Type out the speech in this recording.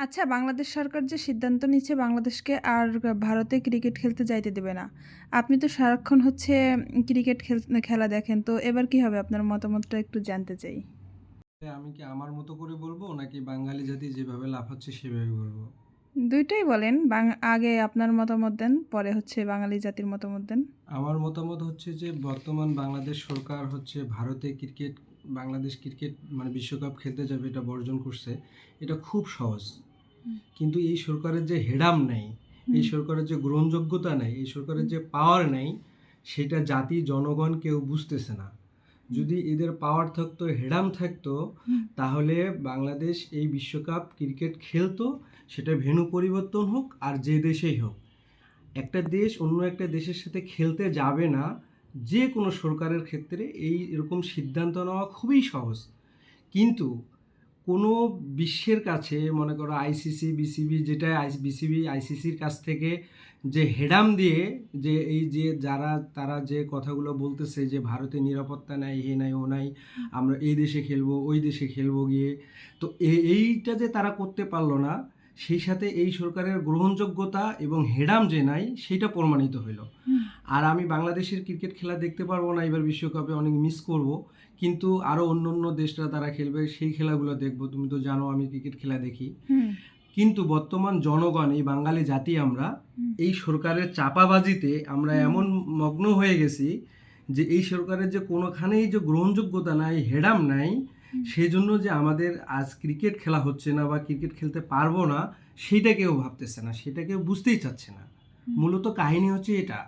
আচ্ছা, বাংলাদেশ সরকার যে সিদ্ধান্ত নিচ্ছে বাংলাদেশকে আর ভারতে ক্রিকেট খেলতে যাইতে দেবে না। আপনি তো সারাক্ষণ হচ্ছে ক্রিকেট খেলা দেখেন। তো এবার কি হবে আপনার মতামতটা একটু জানতে চাই। আমি কি আমার মতো করে বলবো নাকি বাঙালি জাতি যেভাবে লাফাচ্ছে সেভাবে বলবো? ২ টাই বলেন। আগে আপনার মতামত দেন, পরে হচ্ছে বাঙালি জাতির মতামত দেন। আমার মতামত হচ্ছে যে বর্তমান বাংলাদেশ সরকার হচ্ছে ভারতে বাংলাদেশ ক্রিকেট মানে বিশ্বকাপ খেলতে যাবে এটা বর্জন করছে। এটা খুব সহজ। হুম, কিন্তু এই সরকারের যে হেডাম নেই, হুম, এই সরকারের যে গ্রহণযোগ্যতা নেই, এই সরকারের যে পাওয়ার নেই, সেটা জাতি জনগণ কেউ বুঝতেছে না। হুম, যদি এদের পাওয়ার থাকতো, হেডাম থাকতো, হুম, তাহলে বাংলাদেশ এই বিশ্বকাপ ক্রিকেট খেলতো, সেটা ভেন্যু পরিবর্তন হোক আর যে দেশেই হোক। একটা দেশ অন্য একটা দেশের সাথে খেলতে যাবে না, যে কোনো সরকারের ক্ষেত্রে এরকম সিদ্ধান্ত নেওয়া খুবই সহজ। কিন্তু কোনো বিশ্বের কাছে মনে করো আইসিসি, বিসিবি যেটা বিসিবি, আইসিসির কাছ থেকে যে হেডাম দিয়ে যে এই যে তারা যে কথাগুলো বলতেছে যে ভারতে নিরাপত্তা নাই, হে নাই, ও নাই, আমরা এই দেশে খেলবো, ওই দেশে খেলবো গিয়ে, তো এইটা যে তারা করতে পারলো না, সেই সাথে এই সরকারের গ্রহণযোগ্যতা এবং হেডাম যে নাই সেটা প্রমাণিত হইল। হুম, আর আমি বাংলাদেশের ক্রিকেট খেলা দেখতে পারবো না এবার বিশ্বকাপে, অনেক মিস করব। কিন্তু আরও অন্য অন্য দেশরা তারা খেলবে, সেই খেলাগুলো দেখবো। তুমি তো জানো আমি ক্রিকেট খেলা দেখি। হুম, কিন্তু বর্তমান জনগণ, এই বাঙালি জাতি আমরা হুম, এই সরকারের চাপাবাজিতে আমরা হুম, এমন মগ্ন হয়ে গেছি যে এই সরকারের যে কোনোখানেই যে গ্রহণযোগ্যতা নাই, হেডাম নাই, হুম, সেই জন্য যে আমাদের আজ ক্রিকেট খেলা হচ্ছে না বা ক্রিকেট খেলতে পারবো না, সেটা কেউ ভাবতেছে না, সেটা কেউ বুঝতেই চাচ্ছে না। হুম। মূলত কাহিনী হচ্ছে এটা।